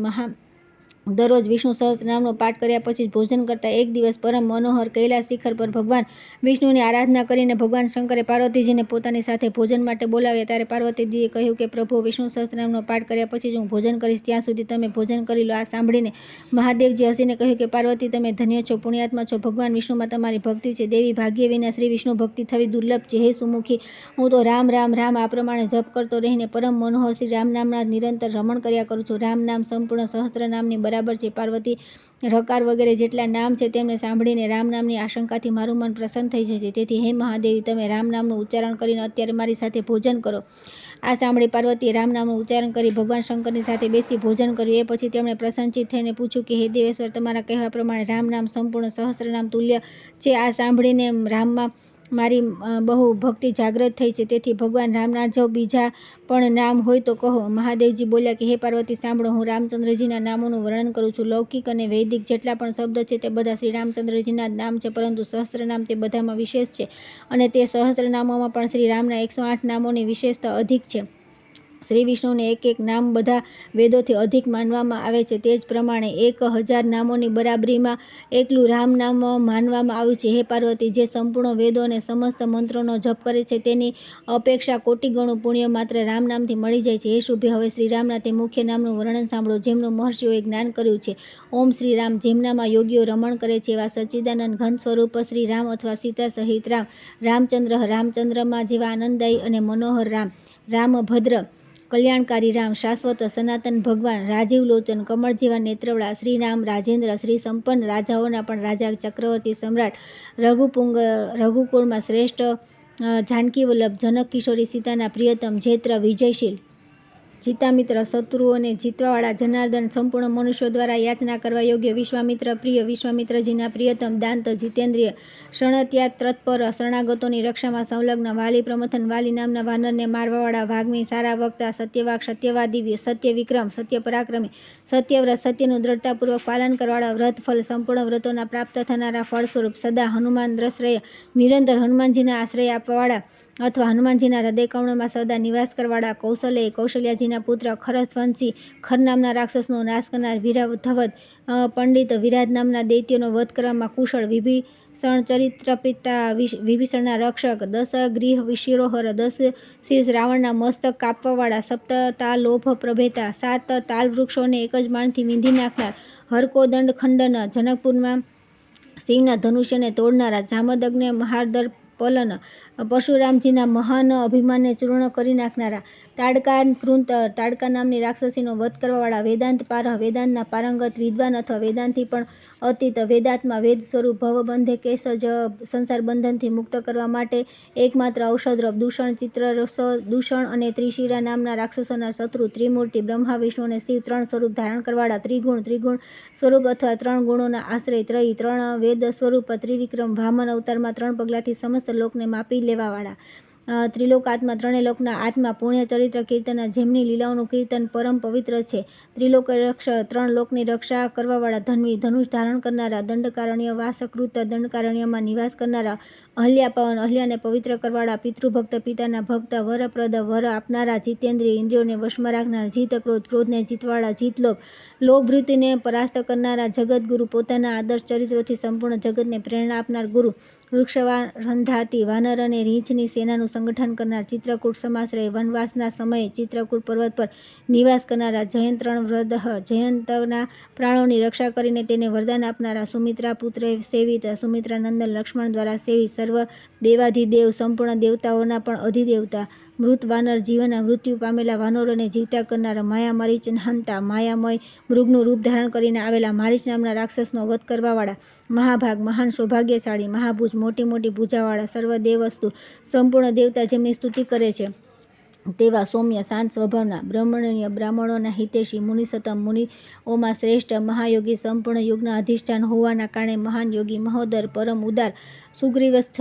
દરરોજ વિષ્ણુ સહસ્ત્રનામનો પાઠ કર્યા પછી ભોજન કરતા. એક દિવસ પરમ મનોહર કૈલાસ શિખર પર ભગવાન વિષ્ણુની આરાધના કરીને ભગવાન શંકરે પાર્વતીજીને પોતાની સાથે ભોજન માટે બોલાવ્યા. ત્યારે પાર્વતીજીએ કહ્યું કે પ્રભુ, વિષ્ણુ સહસ્ત્રનામનો પાઠ કર્યા પછી જ હું ભોજન કરીશ, ત્યાં સુધી તમે ભોજન કરી લો. આ સાંભળીને મહાદેવજી હસીને કહ્યું કે પાર્વતી, તમે ધન્ય છો, પુણ્યાત્મા છો. ભગવાન વિષ્ણુમાં તમારી ભક્તિ છે. દેવી, ભાગ્ય વિના શ્રી વિષ્ણુ ભક્તિ થવી દુર્લભ છે. હે સુમુખી, હું તો રામ રામ રામ આ પ્રમાણે જપ કરતો રહીને પરમ મનોહર શ્રી રામ નામના નિરંતર રમણ કર્યા કરું છું. રામ નામ સંપૂર્ણ સહસ્ત્ર નામની બરાબર છે. પાર્વતી, રકાર વગેરે જેટલા નામ છે તેમને સાંભળીને રામ નામની આશંકાથી મારું મન પ્રસન્ન થઈ જાય છે. તેથી હે મહાદેવી, તમે રામ નામનું ઉચ્ચારણ કરીને અત્યારે મારી સાથે ભોજન કરો. આ સાંભળી પાર્વતીએ રામ નામનું ઉચ્ચારણ કરી ભગવાન શંકરની સાથે બેસી ભોજન કર્યું. એ પછી તેમણે પ્રસન્નચિત્ત થઈને પૂછ્યું કે હે દેવેશ્વર, તમારા કહેવા પ્રમાણે રામ નામ સંપૂર્ણ સહસ્ત્રનામ તુલ્ય છે. આ સાંભળીને રામમાં મારી બહુ ભક્તિ જાગૃત થઈ છે. તેથી ભગવાન રામના જો બીજા પણ નામ હોય તો કહો. મહાદેવજી બોલ્યા કે હે પાર્વતી, સાંભળો, હું રામચંદ્રજીના નામોનું વર્ણન કરું છું. લૌકિક અને વૈદિક જેટલા પણ શબ્દ છે તે બધા શ્રી રામચંદ્રજીના જ નામ છે, પરંતુ સહસ્ત્રનામ તે બધામાં વિશેષ છે અને તે સહસ્ત્રનામોમાં પણ શ્રી રામના 108 નામોની વિશેષતા અધિક છે. શ્રી વિષ્ણુને એક એક નામ બધા વેદોથી અધિક માનવામાં આવે છે. તે જ પ્રમાણે 1000 નામોની બરાબરીમાં એકલું રામ નામ માનવામાં આવ્યું છે. હે પાર્વતી, જે સંપૂર્ણ વેદો અને સમસ્ત મંત્રોનો જપ કરે છે તેની અપેક્ષા કોટી ગણું પુણ્ય માત્ર રામ નામથી મળી જાય છે. હે શુભે, હવે શ્રી રામના તે મુખ્ય નામનું વર્ણન સાંભળો, જેમનું મહર્ષિઓએ જ્ઞાન કર્યું છે. ઓમ શ્રી રામ, જેમનામાં યોગીઓ રમણ કરે છે એવા સચ્ચિદાનંદ ઘન સ્વરૂપ શ્રી રામ અથવા સીતા સહિત રામ, રામચંદ્ર, રામચંદ્રમાં જેવા આનંદદાયી અને મનોહર રામ, રામભદ્ર, કલ્યાણકારી રામ, શાશ્વત સનાતન ભગવાન, રાજીવ લોચન, કમળ જેવા નેત્રવાળા શ્રી રામ, રાજેન્દ્ર, શ્રી સંપન્ન, રાજાઓના પણ રાજા, ચક્રવર્તી, સમ્રાટ, રઘુકુળમાં શ્રેષ્ઠ, જાનકી વલ્લભ, જનક કિશોરી, સીતાના પ્રિયતમ, જૈત્ર, વિજયશીલ, જીતામિત્ર, શત્રુઓને જીતવાવાળા, જનાર્દન, સંપૂર્ણ મનુષ્યો દ્વારા યાચના કરવા યોગ્ય, વિશ્વામિત્ર પ્રિય, વિશ્વામિત્રજીના પ્રિયતમ, દાંત, જીતેન્દ્રિય, શરણત્યાગ તત્પર, શરણાગતોની રક્ષામાં સંલગ્ન, વાલી પ્રમથન, વાલી નામના વાનરને મારવાવાળા, વાગ્મી, સારા વક્તા, સત્યવાક, સત્યવાદી, સત્ય વિક્રમ, સત્ય પરાક્રમી, સત્યવ્રત, સત્યનું દ્રઢતાપૂર્વક પાલન કરવાવાળા, વ્રત ફલ, સંપૂર્ણ વ્રતોના પ્રાપ્ત થનારા ફળ સ્વરૂપ, સદા હનુમાન દ્રશ્રય, નિરંતર હનુમાનજીના આશ્રય આપવાવાળા અથવા હનુમાનજીના હૃદયકમળમાં સદા નિવાસ કરવાવાળા, કૌશલ્ય, કૌશલ્યાજીના પુત્ર, ખરસ્વંશી, ખર નામના રાક્ષસનો નાશ કરનાર, ધવદ પંડિત, વિરાજ નામના દૈત્યનો વધ કરવામાં કુશળ, વિભીષણ ચરિત્રપિતા, વિભીષણના રક્ષક, 10 ગ્રીહ શિરોહર, 10 શીર્ષ રાવણના મસ્તક કાપવાવાળા, સપ્તતાલોભ પ્રભેતા, 7 તાલ વૃક્ષોને એક જ બાણથી વીંધી નાખનાર, હરકોદંડ ખંડન, જનકપુરમાં શિવના ધનુષ્યને તોડનારા, જામદગ્ને મહાર્દર પલન, પરશુરામજીના મહાન અભિમાનને ચૂર્ણ કરી નાખનારા, તાડકા નામની રાક્ષસીનો વધ કરવાવાળા, વેદાંત પારહ, વેદાંતના પારંગત વિદ્વાન અથવા વેદાંતથી પણ અતીત, વેદાત્મા, વેદ સ્વરૂપ, ભવબંધે કેશ જ સંસાર બંધનથી મુક્ત કરવા માટે એકમાત્ર ઔષધરૂપ, દૂષણ, ચિત્રરસ દૂષણ અને ત્રિશિરા નામના રાક્ષસોના શત્રુ, ત્રિમૂર્તિ, બ્રહ્મા, વિષ્ણુ અને શિવ, 3 સ્વરૂપ ધારણ કરવાવાળા, ત્રિગુણ સ્વરૂપ અથવા 3 ગુણોના આશ્રય, 3 વેદ સ્વરૂપ, ત્રિવિક્રમ, વામન અવતારમાં 3 પગલાથી સમસ્ત લોકને માપી લેવાવાળા, ત્રિલોકાત્મા, 3 લોકના આત્મા, પુણ્ય ચરિત્ર કીર્તન, જેમની લીલાઓનું કીર્તન પરમ પવિત્ર છે, ત્રિલોકરક્ષ, 3 લોકની રક્ષા કરવાવાળા, ધન્વી, ધનુષ ધારણ કરનારા, દંડકારણ્ય વાસકૃત, દંડકારણ્યમાં નિવાસ કરનારા, અહલ્યાપવન, અહલ્યાને પવિત્ર કરવાવાળા, પિતૃભક્ત, પિતાના ભક્ત, વરપ્રદ, વર આપનારા, જીતેન્દ્રિય, ઇન્દ્રિયોને વશમાં રાખનાર, જીત ક્રોધ, ક્રોધને જીતવાળા, જીતલોભ, લોભવૃત્તિને પરાસ્ત કરનારા, જગતગુરુ, પોતાના આદર્શ ચરિત્રોથી સંપૂર્ણ જગતને પ્રેરણા આપનાર ગુરુ, વૃક્ષરંધાતી, વાનર અને રીંછની સેનાનું સંગઠન કરનાર, ચિત્રકૂટ સમાશ્રય, વનવાસના સમયે ચિત્રકૂટ પર્વત પર નિવાસ કરનારા, જયંત્રણ વૃદ્ધ, જયંતના પ્રાણોની રક્ષા કરીને તેને વરદાન આપનારા, સુમિત્રા પુત્રે સેવિત, સુમિત્રા નંદન લક્ષ્મણ દ્વારા સેવિત, સર્વ દેવાધિદેવ, સંપૂર્ણ દેવતાઓના પણ અધિદેવતા, મૃત વાનર, જીવનના મૃત્યુ પામેલા વાનરોને જીવતા કરનારા, માયા મરીચ હંતા, માયામય મૃગનું રૂપ ધારણ કરીને આવેલા મારીચ નામના રાક્ષસનો વધ કરવાવાળા, મહાભાગ, મહાન સૌભાગ્યશાળી, મહાભુજ, મોટી મોટી ભુજાવાળા, સર્વ દેવવસ્તુ, સંપૂર્ણ દેવતા જેમની સ્તુતિ કરે છે, તેવા સૌમ્ય શાંત સ્વભાવના બ્રહ્મણ્ય બ્રાહ્મણોના હિતેશી મુનિસતમ મુનિઓમાં શ્રેષ્ઠ મહાયોગી સંપૂર્ણ યુગના અધિષ્ઠાન હોવાના કારણે મહાન યોગી મહોદર પરમ ઉદાર સુગ્રીવસ્થ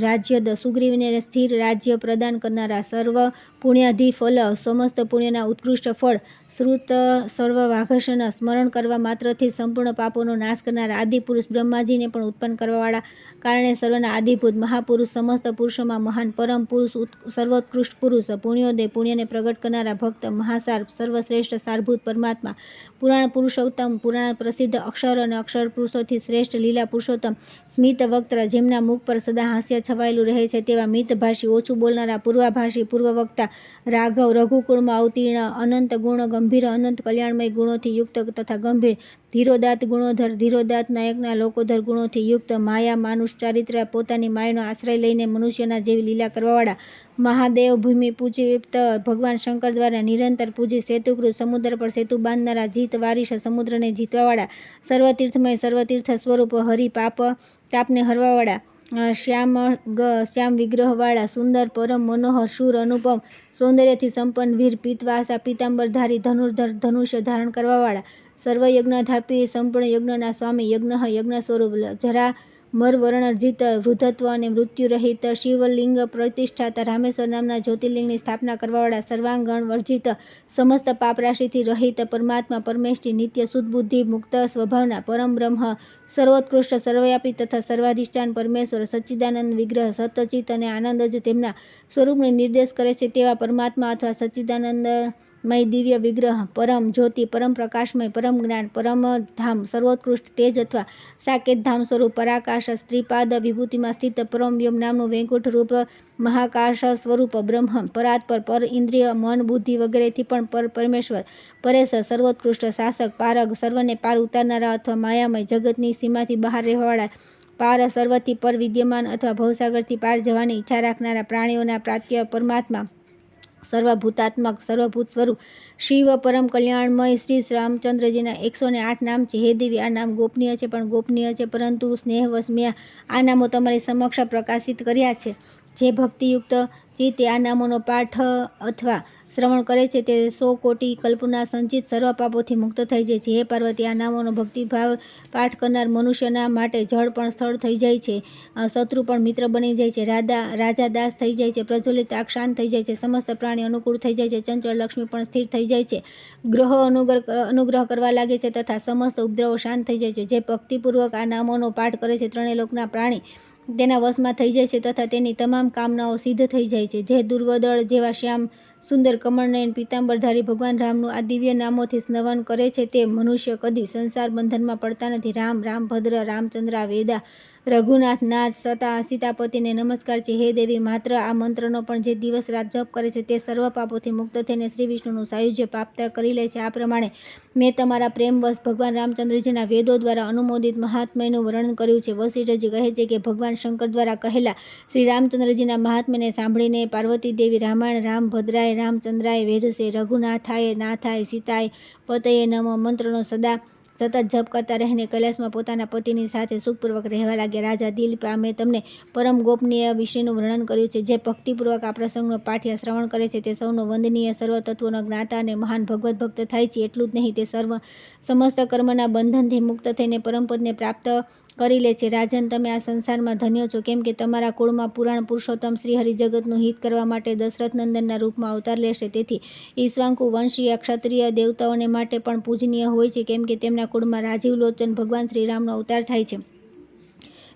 રાજ્યદ સુગ્રીવને સ્થિર રાજ્ય પ્રદાન કરનારા સર્વ પુણ્યાધિ ફલ સમસ્ત પુણ્યના ઉત્કૃષ્ટ ફળ શ્રુત સર્વ વાઘસન સ્મરણ કરવા માત્રથી સંપૂર્ણ પાપોનો નાશ કરનારા આદિપુરુષ બ્રહ્માજીને પણ ઉત્પન્ન કરવાવાળા કારણે સર્વના આદિભૂત મહાપુરુષ સમસ્ત પુરુષોમાં મહાન પરમ પુરુષ સર્વોત્કૃષ્ટ પુરુષ પુણ્યોદય પુણ્યને પ્રગટ કરનારા ભક્ત મહાસાર સર્વશ્રેષ્ઠ સારભૂત પરમાત્મા પુરાણ પુરુષોત્તમ પુરાણ પ્રસિદ્ધ અક્ષર અને અક્ષર પુરુષોથી શ્રેષ્ઠ લીલા પુરુષોત્તમ સ્મિત વક્ત્ર જેમના મુખ પર સદા હાસ્ય છવાયેલું રહે છે તેવા મિતભાષી ઓછું બોલનારા પૂર્વાભાષી પૂર્વવક્તા રાઘવ રઘુકુળમાં અવતીર્ણ અનંત ગુણ ગંભીર અનંત કલ્યાણમય ગુણોથી યુક્ત તથા ગંભીર ધીરોદાત ગુણોધર ધીરોદાત નાયકના લોકોધર ગુણોથી યુક્ત માયા માનુષ ચારિત્ર પોતાની માયાનો આશ્રય લઈને મનુષ્યના જેવી લીલા કરવાવાળા મહાદેવ ભૂમિ પૂજિત ભગવાન શંકર દ્વારા નિરંતર પૂજી સેતુકૃત સમુદ્ર પર સેતુ બાંધનારા જીત વારીશ સમુદ્રને જીતવાવાળા સર્વતીર્થમય સર્વતીર્થ સ્વરૂપ હરિ તાપને હરવાવાળા શ્યામ વિગ્રહવાળા સુંદર પરમ મનોહર શૂર અનુપમ સૌંદર્યથી સંપન્ન વીર પીતવાસા પીતાંબરધારી ધનુર્ધર ધનુષ્ય ધારણ કરવાવાળા સર્વયજ્ઞાધાપી સંપૂર્ણ યજ્ઞના સ્વામી યજ્ઞ સ્વરૂપ જરા મરવર્ણર્જિત વૃદ્ધત્વ અને મૃત્યુરહિત શિવલિંગ પ્રતિષ્ઠાતા રામેશ્વર નામના જ્યોતિર્લિંગની સ્થાપના કરવાવાળા સર્વાંગણ વર્જિત સમસ્ત પાપરાશિથી રહિત પરમાત્મા પરમેષ્ઠી નિત્ય સુદબુદ્ધિ મુક્ત સ્વભાવના પરમ બ્રહ્મ સર્વોત્કૃષ્ટ સર્વવ્યાપી તથા સર્વાધિષ્ઠાન પરમેશ્વર સચ્ચિદાનંદ વિગ્રહ સતચિત અને આનંદ જ તેમના સ્વરૂપને નિર્દેશ કરે છે તેવા પરમાત્મા અથવા સચ્ચિદાનંદમય દિવ્ય વિગ્રહ પરમ જ્યોતિ પરમ પ્રકાશમય પરમ જ્ઞાન પરમ ધામ સર્વોત્કૃષ્ટ તેજ અથવા સાકેત ધામ સ્વરૂપ પરાકાશ સ્ત્રીપાદ વિભૂતિમાં સ્થિત પરમ વ્યોમ નામનું વૈકુંઠ રૂપ મહાકાશ સ્વરૂપ બ્રહ્મ પરાત્પર પર ઇન્દ્રિય મન બુદ્ધિ વગેરેથી પણ પરમેશ્વર પરેશ સર્વોત્કૃષ્ટ શાસક પારગ સર્વને પાર ઉતારનારા અથવા માયામય જગતની સીમાથી બહાર રહેવાવાળા પાર સર્વથી પર વિદ્યમાન અથવા ભવસાગરથી પાર જવાની ઈચ્છા રાખનારા પ્રાણીઓના પ્રાત્ય પરમાત્મા સર્વભૂતાત્મક સર્વભૂત સ્વરૂપ શિવ પરમ કલ્યાણમય શ્રી રામચંદ્રજીના 108 નામ છે. હે દેવી, આ નામ ગોપનીય છે પણ ગોપનીય છે, પરંતુ સ્નેહવશ મેં આ નામો તમારી સમક્ષ પ્રકાશિત કર્યા છે. જે ભક્તિયુક્ત ચિત્તે આ નામોનો પાઠ અથવા શ્રવણ કરે છે તે 100 કોટી કલ્પના સંચિત સર્વ પાપોથી મુક્ત થઈ જાય છે. હે પાર્વતી, આ નામોનો ભક્તિભાવ પાઠ કરનાર મનુષ્યના માટે જળ પણ સ્થળ થઈ જાય છે, શત્રુ પણ મિત્ર બની જાય છે, રાજા દાસ થઈ જાય છે, પ્રજ્વલિત આગ શાંત થઈ જાય છે, સમસ્ત પ્રાણી અનુકૂળ થઈ જાય છે, ચંચળ લક્ષ્મી પણ સ્થિર થઈ જાય છે, ગ્રહો અનુગ્રહ કરવા લાગે છે તથા સમસ્ત ઉપદ્રવો શાંત થઈ જાય છે. જે ભક્તિપૂર્વક આ નામોનો પાઠ કરે છે ત્રણેય લોકના પ્રાણી તેના વશમાં થઈ જાય છે તથા તેની તમામ કામનાઓ સિદ્ધ થઈ જાય છે. જે દુર્વદળ જેવા શ્યામ સુંદર કમળનયન પીતાંબરધારી ભગવાન રામનું આ દિવ્ય નામોથી સ્નવન કરે છે તે મનુષ્ય કદી સંસાર બંધનમાં પડતા નથી. રામ, રામભદ્ર, રામચંદ્ર, વેદા, રઘુનાથ, નાથ, સીતાપતિને નમસ્કાર છે. હે દેવી, માત્ર આ મંત્રનો પણ જે દિવસ રાત જપ કરે છે તે સર્વ પાપોથી મુક્ત થઈને શ્રી વિષ્ણુનું સાયુજ્ય પ્રાપ્ત કરી લે છે. આ પ્રમાણે મેં તમારા પ્રેમવશ ભગવાન રામચંદ્રજીના વેદો દ્વારા અનુમોદિત મહાત્મ્યનું વર્ણન કર્યું છે. વશિષ્ઠજી કહે છે કે ભગવાન શંકર દ્વારા કહેલા શ્રી રામચંદ્રજીના મહાત્મ્યને સાંભળીને પાર્વતી દેવી રામાયણ રામભદ્રાય રામચંદ્રાય વેદસે રઘુનાથાય નાથાય સીતાય પતયે નમઃ મંત્રનો સતત જપ કરતા રહીને કૈલાસમાં પોતાના પતિની સાથે સુખપૂર્વક રહેવા લાગ્યા. રાજા દિલીપ, મેં તમને પરમ ગોપનીય વિષયનું વર્ણન કર્યું છે. જે ભક્તિપૂર્વક આ પ્રસંગનો પાઠ શ્રવણ કરે છે તે સૌનો વંદનીય સર્વ તત્વોનો જ્ઞાતા અને મહાન ભગવત ભક્ત થાય છે. એટલું જ નહીં, તે સમસ્ત કર્મના બંધનથી મુક્ત થઈને પરમપદને પ્રાપ્ત કરી લે છે. રાજન, તમે આ સંસારમાં ધન્ય છો, કેમ કે તમારા કુળમાં પુરાણ પુરુષોત્તમ શ્રી હરિ જગતનું હિત કરવા માટે દશરથ નંદનના રૂપમાં અવતાર લેશે. તેથી ઈક્ષ્વાકુ વંશીય ક્ષત્રિય દેવતાઓને માટે પણ પૂજનીય હોય છે, કેમ કે તેમના કુળમાં રાજીવ લોચન ભગવાન શ્રીરામનો અવતાર થાય છે.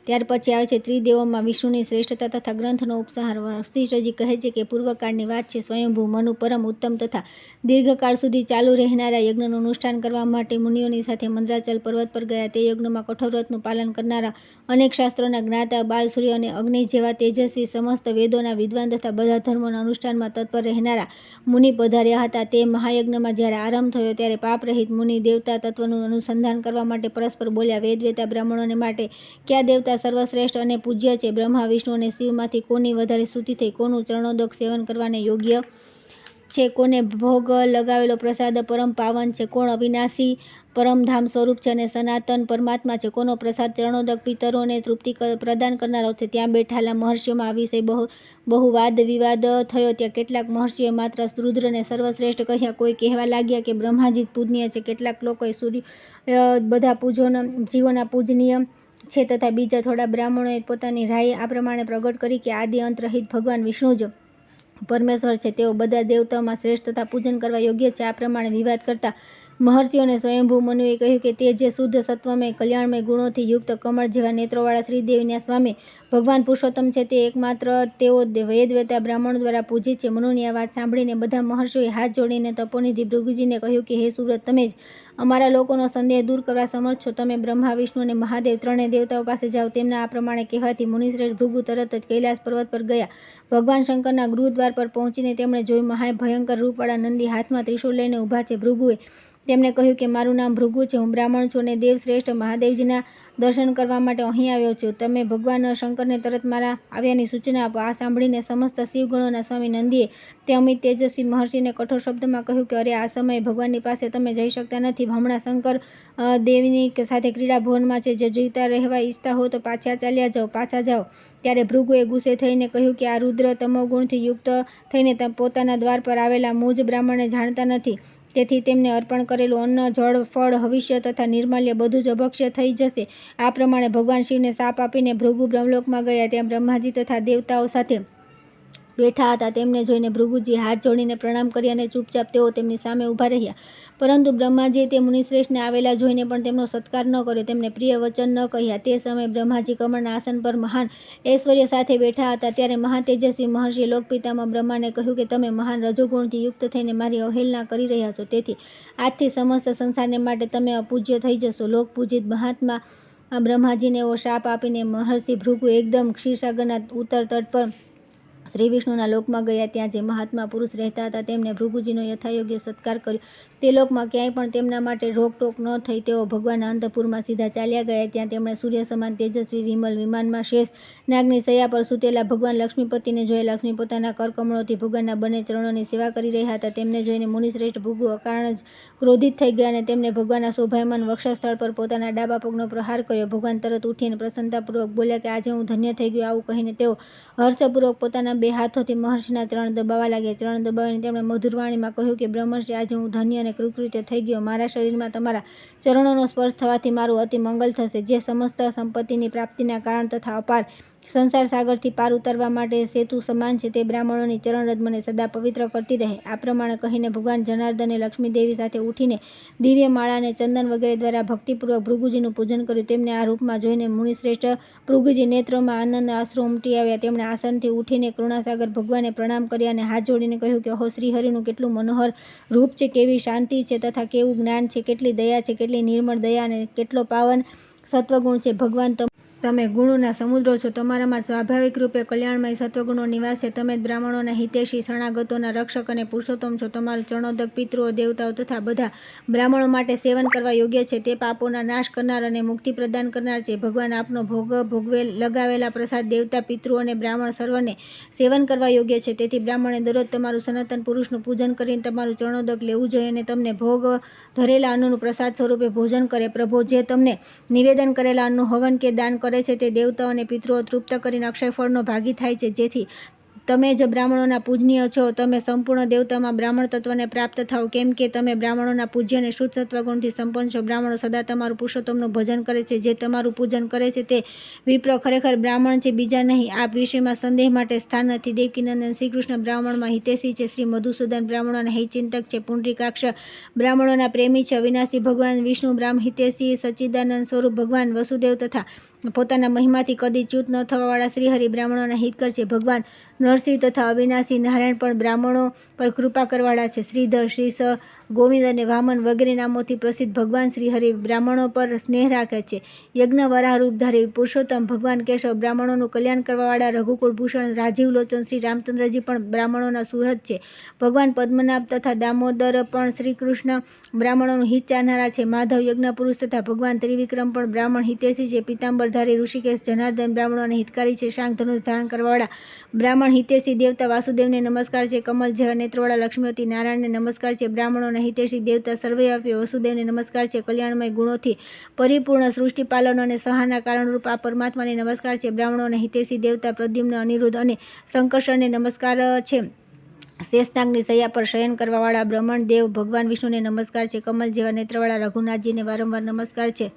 ત્યાર પછી આવે છે ત્રિદેવોમાં વિષ્ણુની શ્રેષ્ઠતા તથા ગ્રંથનો ઉપસાર. વશિષ્ઠજી કહે છે કે પૂર્વકાળની વાત છે. સ્વયંભૂ મનુ પરમ ઉત્તમ તથા દીર્ઘકાળ સુધી ચાલુ રહેનારા યજ્ઞનું અનુષ્ઠાન કરવા માટે મુનિઓની સાથે મંદ્રાચલ પર્વત પર ગયા. તે યજ્ઞમાં કઠોર વ્રતનું પાલન કરનારા અનેક શાસ્ત્રોના જ્ઞાતા બાલ, સૂર્ય અને અગ્નિ જેવા તેજસ્વી સમસ્ત વેદોના વિદ્વાન તથા બધા ધર્મોના અનુષ્ઠાનમાં તત્પર રહેનારા મુનિ પધાર્યા હતા. તે મહાયજ્ઞમાં જ્યારે આરંભ થયો ત્યારે પાપરહિત મુનિ દેવતા તત્વનું અનુસંધાન કરવા માટે પરસ્પર બોલ્યા. વેદવેતા બ્રાહ્મણોને માટે કયા દેવતા સર્વશ્રેષ્ઠ અને પૂજ્ય છે? બ્રહ્મા, વિષ્ણુ અને શિવમાંથી કોની વધારે સ્તુતિ થઈ? કોનું ચરણોદક સેવન કરવાને યોગ્ય છે, કોને ભોગ લગાવેલો પ્રસાદ પરમ પાવન છે, કોણ અવિનાશી પરમધામ સ્વરૂપ છે અને સનાતન પરમાત્મા છે, કોનો પ્રસાદ ચરણોદક પિતરોને તૃપ્તિ પ્રદાન કરનારો છે. ત્યાં બેઠાલા મહર્ષિઓમાં આ વિષય બહુ વાદ વિવાદ થયો. ત્યાં કેટલાક મહર્ષિઓએ માત્ર રુદ્રને સર્વશ્રેષ્ઠ કહ્યા, કોઈ કહેવા લાગ્યા કે બ્રહ્માજી પૂજનીય છે, કેટલાક લોકોએ બધા જીવોના પૂજનીય છે તથા બીજા થોડા બ્રાહ્મણોએ પોતાની રાય આ પ્રમાણે પ્રગટ કરી કે આદિ અંત રહિત ભગવાન વિષ્ણુ જ પરમેશ્વર છે, તેઓ બધા દેવતાઓમાં શ્રેષ્ઠ તથા પૂજન કરવા યોગ્ય છે. આ પ્રમાણે વિવાદ કરતા મહર્ષિઓને સ્વયંભૂ મનુએ કહ્યું કે તે જે શુદ્ધ સત્વમય કલ્યાણમય ગુણોથી યુક્ત કમળ જેવા નેત્રોવાળા શ્રીદેવીના સ્વામી ભગવાન પુરુષોત્તમ છે, તે એકમાત્ર તેઓ વેદવેતા બ્રાહ્મણો દ્વારા પૂજિત છે. મનુની આ વાત સાંભળીને બધા મહર્ષિઓએ હાથ જોડીને તપોનિધિ ભૃગુજીને કહ્યું કે હે સુવ્રત, તમે જ અમારા લોકોનો સંદેહ દૂર કરવા સમર્થ છો. તમે બ્રહ્મા, વિષ્ણુ અને મહાદેવ ત્રણેય દેવતાઓ પાસે જાઓ. તેમના આ પ્રમાણે કહેવાથી મુનિશ્રેષ્ઠ ભૃગુ તરત જ કૈલાસ પર્વત પર ગયા. ભગવાન શંકરના ગૃહદ્વાર પર પહોંચીને તેમણે જોયું મહાભયંકર રૂપવાળા નંદી હાથમાં ત્રિશૂળ લઈને ઊભા છે. ભૃગુએ તેમને કહ્યું કે મારું નામ ભૃગુ છે, હું બ્રાહ્મણ છું અને દેવશ્રેષ્ઠ મહાદેવજીના દર્શન કરવા માટે અહીં આવ્યો છું. તમે ભગવાન શંકરને તરત મારા આવ્યાની સૂચના આપો. આ સાંભળીને સમસ્ત શિવગણોના સ્વામી નંદીએ તે અમિત તેજસ્વી મહર્ષિને કઠોર શબ્દમાં કહ્યું કે અરે, આ સમયે ભગવાનની પાસે તમે જઈ શકતા નથી. હમણાં શંકર દેવની સાથે ક્રીડા ભવનમાં છે. જે જીવતા રહેવા ઈચ્છતા હો તો પાછા જાઓ. ત્યારે ભૃગુએ ગુસ્સે થઈને કહ્યું કે આ રુદ્ર તમોગુણથી યુક્ત થઈને પોતાના દ્વાર પર આવેલા મુજ બ્રાહ્મણને જાણતા નથી. તેથી તેમને અર્પણ કરેલું અન્ન, જળ, ફળ, હવિષ્ય તથા નિર્માલ્ય બધું જ અભક્ષ્ય થઈ જશે. આ પ્રમાણે ભગવાન શિવને શાપ આપીને ભૃગુ બ્રહ્મલોકમાં ગયા. ત્યાં બ્રહ્માજી તથા દેવતાઓ સાથે બેઠા હતા. તેમને જોઈને ભૃગુજી હાથ જોડીને પ્રણામ કરી અને ચૂપચાપ તેઓ તેમની સામે ઊભા રહ્યા. પરંતુ બ્રહ્માજીએ તે મુનિશ્રેષ્ઠને આવેલા જોઈને પણ તેમનો સત્કાર ન કર્યો, તેમને પ્રિય વચન ન કહ્યા. તે સમયે બ્રહ્માજી કમળના આસન પર મહાન ઐશ્વર્ય સાથે બેઠા હતા. ત્યારે મહાતેજસ્વી મહર્ષિએ લોકપિતામહ બ્રહ્માને કહ્યું કે તમે મહાન રજોગુણથી યુક્ત થઈને મારી અવહેલના કરી રહ્યા છો. તેથી આજથી સમસ્ત સંસારને માટે તમે અપૂજ્ય થઈ જશો. લોકપૂજિત મહાત્મા બ્રહ્માજીને એવો શાપ આપીને મહર્ષિ ભૃગુ એકદમ ક્ષીરસાગરના ઉત્તર તટ પર શ્રી વિષ્ણુના લોકમાં ગયા. ત્યાં જે મહાત્મા પુરુષ રહેતા હતા તેમણે ભૃગુજીનો યથાયોગ્ય સત્કાર કર્યો. તે લોકમાં ક્યાંય પણ તેમના માટે રોકટોક ન થઈ. તેઓ ભગવાનના અંતઃપુરમાં સીધા ચાલ્યા ગયા. ત્યાં તેમણે સૂર્ય સમાન તેજસ્વી વિમલ વિમાનમાં શેષ નાગની શૈયા પર સૂતેલા ભગવાન લક્ષ્મીપતિને જોયા. લક્ષ્મી પોતાના કરકમળોથી ભગવાનના બંને ચરણોની સેવા કરી રહ્યા હતા. તેમને જોઈને મુનિશ્રેષ્ઠ ભૃગુ અકારણ જ ક્રોધિત થઈ ગયા અને તેમને ભગવાનના શોભાયમાન વક્ષસ્થળ પર પોતાના ડાબા પગનો પ્રહાર કર્યો. ભગવાન તરત ઉઠીને પ્રસન્નતાપૂર્વક બોલ્યા કે આજે હું ધન્ય થઈ ગયો. આવું કહીને તેઓ હર્ષપૂર્વક પોતાના બે હાથોથી મહર્ષિના ચરણ દબાવવા લાગ્યા. ચરણ દબાવીને તેમણે મધુરવાણીમાં કહ્યું કે બ્રહ્મર્ષિ, આજે હું ધન્ય અને કૃતકૃત્ય થઈ ગયો. મારા શરીરમાં તમારા ચરણોનો સ્પર્શ થવાથી મારું અતિ મંગલ થશે. જે સમસ્ત સંપત્તિની પ્રાપ્તિના કારણ તથા અપાર સંસાર સાગરથી પાર ઉતારવા માટે સેતુ સમાન છે, તે બ્રાહ્મણોની ચરણરજ મને સદા પવિત્ર કરતી રહે. આ પ્રમાણે કહીને ભગવાન જનાર્દને લક્ષ્મીદેવી સાથે ઉઠીને દિવ્ય માળા અને ચંદન વગેરે દ્વારા ભક્તિપૂર્વક ભૃગુજીનું પૂજન કર્યું. તેમને આ રૂપમાં જોઈને મુનિશ્રેષ્ઠ ભૃગુજી નેત્રોમાં આનંદ અશ્રુ ઉમટી આવ્યા. તેમણે આસનથી ઉઠીને કરુણાસાગર ભગવાને પ્રણામ કર્યા અને હાથ જોડીને કહ્યું કે અહો, શ્રીહરિનું કેટલું મનોહર રૂપ છે, કેવી શાંતિ છે તથા કેવું જ્ઞાન છે, કેટલી દયા છે, કેટલી નિર્મળ દયા અને કેટલો પાવન સત્વગુણ છે. ભગવાન તમે ગુણોના સમુદ્રો છો. તમારામાં સ્વાભાવિક રૂપે કલ્યાણમય સત્વગુણો નિવાસ છે. તમે જ બ્રાહ્મણોના હિતૈષી, શરણાગતોના રક્ષક અને પુરુષોત્તમ છો. તમારું ચરણોદક પિતૃઓ, દેવતાઓ તથા બધા બ્રાહ્મણો માટે સેવન કરવા યોગ્ય છે. તે પાપોના નાશ કરનાર અને મુક્તિ પ્રદાન કરનાર છે. ભગવાન આપનો લગાવેલા પ્રસાદ દેવતા, પિતૃઓ અને બ્રાહ્મણ સર્વને સેવન કરવા યોગ્ય છે. તેથી બ્રાહ્મણે દરરોજ તમારું સનાતન પુરુષનું પૂજન કરીને તમારું ચરણોદક લેવું જોઈએ અને તમને ભોગ ધરેલા અન્નનું પ્રસાદ સ્વરૂપે ભોજન કરે. પ્રભો જે તમને નિવેદન કરેલા અન્નનું હવન કે દાન કરે છે તે દેવતાઓ અને પિતૃઓ તૃપ્ત કરીને અક્ષય ફળનો ભાગી થાય છે. જેથી તમે જ બ્રાહ્મણોના પૂજનીય છો. તમે સંપૂર્ણ દેવતામાં બ્રાહ્મણ તત્વને પ્રાપ્ત થાઓ, કેમ કે તમે બ્રાહ્મણોના પૂજ્ય અને શુદ્ધ સત્વગુણથી સંપન્ન છો. બ્રાહ્મણો સદા તમારું પુરુષોત્તમનું ભજન કરે છે. જે તમારું પૂજન કરે છે તે વિપ્ર ખરેખર બ્રાહ્મણ છે, બીજા નહીં. આ વિષયમાં સંદેહ માટે સ્થાન નથી. દેવકીનંદન શ્રી કૃષ્ણ બ્રાહ્મણમાં હિતેશી છે. શ્રી મધુસૂદન બ્રાહ્મણોના હિતચિંતક છે. પુંડરીકાક્ષ બ્રાહ્મણોના પ્રેમી છે. અવિનાશી ભગવાન વિષ્ણુ બ્રાહ્મ હિતેશી, સચ્ચિદાનંદ સ્વરૂપ ભગવાન વસુદેવ તથા પોતાના મહિમાથી કદી ચ્યુત ન થવાવાળા શ્રીહરિ બ્રાહ્મણોના હિતકર છે. ભગવાન નરસિંહ તથા અવિનાશી નારાયણ પણ બ્રાહ્મણો પર કૃપા કરવાળા છે. શ્રીધર, શ્રીસ, ગોવિંદ અને વામન વગેરે નામોથી પ્રસિદ્ધ ભગવાન શ્રી હરિ બ્રાહ્મણો પર સ્નેહ રાખે છે. યજ્ઞ વરાહ રૂપધારી પુરુષોત્તમ ભગવાન કેશવ, બ્રાહ્મણોનું કલ્યાણ કરવાવાળા રઘુકુળ ભૂષણ રાજીવ લોચન શ્રી રામચંદ્રજી પણ બ્રાહ્મણોના સુહૃદ છે. ભગવાન પદ્મનાભ તથા દામોદર પણ શ્રી કૃષ્ણ બ્રાહ્મણોનું હિત ચાહનારા છે. માધવ યજ્ઞ પુરુષ તથા ભગવાન ત્રિવિક્રમ પણ બ્રાહ્મણ હિતેશી છે. પીતાંબરધારી ઋષિકેશ જનાર્દન બ્રાહ્મણોને હિતકારી છે. શાંગ ધનુષ ધારણ કરવાવાળા બ્રાહ્મણ હિતેશી દેવતા વાસુદેવને નમસ્કાર છે. કમલ જેવા નેત્રવાળા લક્ષ્મીવતી નારાયણને નમસ્કાર છે. બ્રાહ્મણોના હિતેશી દેવતા સર્વવ્યાપી વસુદેવને નમસ્કાર છે. કલ્યાણમય ગુણોથી પરિપૂર્ણ સૃષ્ટિ પાલન અને સહાના કારણરૂપ આ પરમાત્માને નમસ્કાર છે. બ્રાહ્મણોના હિતેશી દેવતા પ્રદ્યુમ્ન, અનિરુદ્ધ અને સંકર્ષણને નમસ્કાર છે. શેષનાગની સૈયા પર શયન કરવાવાળા બ્રહ્મણ દેવ ભગવાન વિષ્ણુને નમસ્કાર છે. કમલ જેવા નેત્રવાળા રઘુનાથજીને વારંવાર નમસ્કાર છે.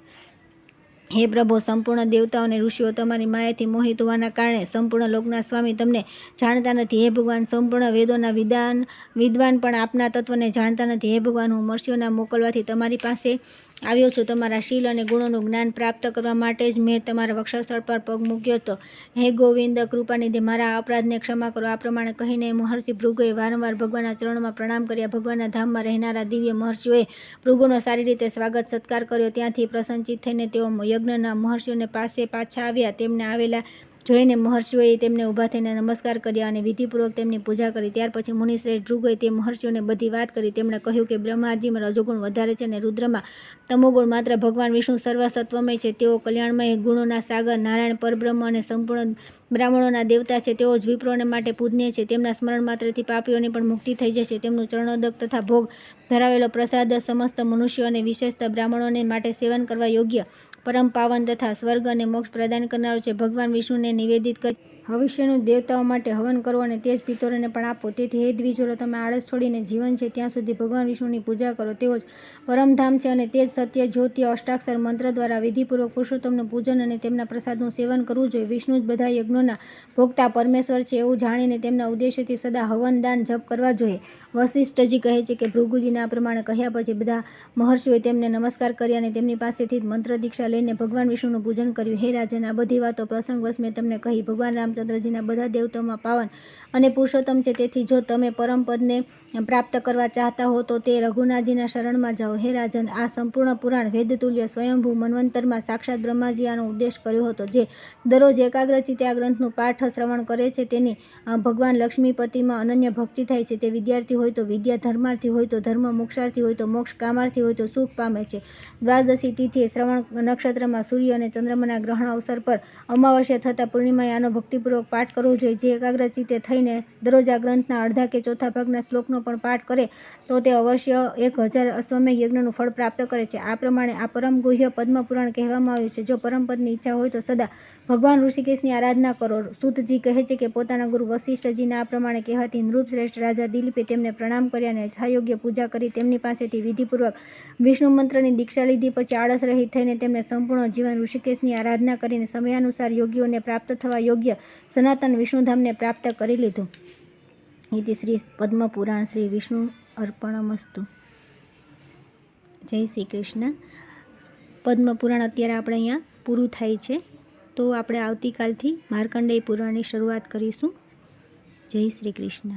હે પ્રભો, સંપૂર્ણ દેવતાઓ અને ઋષિઓ તમારી માયાથી મોહિત હોવાના કારણે સંપૂર્ણ લોકના સ્વામી તમને જાણતા નથી. હે ભગવાન, સંપૂર્ણ વેદોના વિદ્વાન પણ આપના તત્વને જાણતા નથી. હે ભગવાન, હું મર્ષિઓના મોકલવાથી તમારી પાસે આવ્યો છું. તમારા શીલ અને ગુણોનું જ્ઞાન પ્રાપ્ત કરવા માટે જ મેં તમારા વક્ષસ્થળ પર પગ મૂક્યો હતો. હે ગોવિંદ, કૃપાનિધિ, મારા અપરાધને ક્ષમા કરો. આ પ્રમાણે કહીને મહર્ષિ ભૃગુએ વારંવાર ભગવાનના ચરણોમાં પ્રણામ કર્યા. ભગવાનના ધામમાં રહેનારા દિવ્ય મહર્ષિઓએ ભૃગુનો સારી રીતે સ્વાગત સત્કાર કર્યો. ત્યાંથી પ્રસન્નચિત્ત થઈને તેઓ યજ્ઞના મહર્ષિઓને પાસે પાછા આવ્યા. તેમને આવેલા જોઈને મહર્ષિઓએ તેમને ઊભા થઈને નમસ્કાર કર્યા અને વિધિપૂર્વક તેમની પૂજા કરી. ત્યાર પછી મુનિશ્રેષ્ઠ ભૃગુએ તે મહર્ષિઓને બધી વાત કરી. તેમણે કહ્યું કે બ્રહ્માજીમાં રજોગુણ વધારે છે અને રુદ્રમાં તમોગુણ. માત્ર ભગવાન વિષ્ણુ સર્વસત્વમય છે. તેઓ કલ્યાણમય ગુણોના સાગર, નારાયણ પરબ્રહ્મ અને સંપૂર્ણ બ્રાહ્મણોના દેવતા છે. તેઓ જ વિપ્રોને માટે પૂજનીય છે. તેમના સ્મરણ માત્રથી પાપીઓની પણ મુક્તિ થઈ જશે. તેમનું ચરણોદક તથા ભોગ ધરાવેલો પ્રસાદ સમસ્ત મનુષ્યો અને વિશેષતઃ બ્રાહ્મણોને માટે સેવન કરવા યોગ્ય, પરમ પાવન તથા સ્વર્ગ અને મોક્ષ પ્રદાન કરનારો છે. ભગવાન વિષ્ણુને નિવેદિત કરી ભવિષ્યનું દેવતાઓ માટે હવન કરવો અને તે જ પિતરોને પણ આપવો. તેથી હે દ્વિજોરો, તમે આળસ છોડીને જીવન છે ત્યાં સુધી ભગવાન વિષ્ણુની પૂજા કરો. તેઓ જ પરમધામ છે અને તે જ સત્ય, જ્યોતિ, અષ્ટાક્ષર મંત્ર દ્વારા વિધિપૂર્વક પુરુષોત્તમનું પૂજન અને તેમના પ્રસાદનું સેવન કરવું જોઈએ. વિષ્ણુ જ બધા યજ્ઞોના ભોગતા પરમેશ્વર છે એવું જાણીને તેમના ઉદ્દેશ્યથી સદા હવન, દાન, જપ કરવા જોઈએ. વસિષ્ઠજી કહે છે કે ભૃગુજીને આ પ્રમાણે કહ્યા પછી બધા મહર્ષિઓએ તેમને નમસ્કાર કર્યા અને તેમની પાસેથી જ મંત્ર દીક્ષા લઈને ભગવાન વિષ્ણુનું પૂજન કર્યું. હે રાજન, આ બધી વાતો પ્રસંગવશ મેં તમને કહી. ભગવાન રામચંદ્રજીના બધા દેવતાઓમાં પાવન અને પુરુષોત્તમ છે. તેથી જો તમે પરમ પદને પ્રાપ્ત કરવા ચાહતા હો તો તે રઘુનાથજીના શરણમાં જાઓ. હે રાજન, આ સંપૂર્ણ પુરાણ વેદતુલ્ય સ્વયંભૂ મન્વંતરમાં સાક્ષાત બ્રહ્માજી આનો ઉદ્દેશ કર્યો હતો. જે દરરોજ એકાગ્રચિત્તે આ ગ્રંથનું પાઠ શ્રવણ કરે છે તેની ભગવાન લક્ષ્મીપતિમાં અનન્ય ભક્તિ થાય છે. તે વિદ્યાર્થી હોય તો વિદ્યા, ધર્માર્થી હોય તો ધર્મ, મોક્ષાર્થી હોય તો મોક્ષ, કામાર્થી હોય તો સુખ પામે છે. દ્વાદશી તિથિએ શ્રવણ નક્ષત્રમાં સૂર્ય અને ચંદ્રમાના ગ્રહણ અવસર પર અમાવસ્યા થતાં પૂર્ણિમાએ આનો ભક્તિપૂર્વક પાઠ કરવો જોઈએ. જે એકાગ્રચિત્તે થઈને દરરોજ આ ગ્રંથના અડધા કે ચોથા ભાગના શ્લોકનો પણ પાઠ કરે તો તે અવશ્ય 1000 અશ્વમેઘ યજ્ઞનું ફળ પ્રાપ્ત કરે છે. આ પ્રમાણે આ પરમ ગુહ્ય પદ્મપુરાણ કહેવામાં આવ્યું છે. જો પરમપદની ઈચ્છા હોય તો સદા ભગવાન ઋષિકેશની આરાધના કરો. સૂતજી કહે છે કે પોતાના ગુરુ વસિષ્ઠજીના આ પ્રમાણે કહેવાથી નૃપશ્રેષ્ઠ રાજા દિલીપે તેમને પ્રણામ કર્યા અને યથાયોગ્ય પૂજા કરી. તેમની પાસેથી વિધિપૂર્વક વિષ્ણુ મંત્રની દીક્ષા લીધી. પછી આળસ રહિત થઈને તેમણે સંપૂર્ણ જીવન ઋષિકેશની આરાધના કરીને સમયાનુસાર યોગીઓને પ્રાપ્ત થવા યોગ્ય સનાતન વિષ્ણુધામને પ્રાપ્ત કરી લીધું. ઇતિ શ્રી પદ્મપુરાણ શ્રી વિષ્ણુ અર્પણમસ્તુ. જય શ્રી કૃષ્ણ. પદ્મપુરાણ અત્યારે આપણે અહીંયા પૂરું થાય છે. તો આપણે આવતીકાલથી માર્કંડેય પુરાણની શરૂઆત કરીશું. જય શ્રી કૃષ્ણ.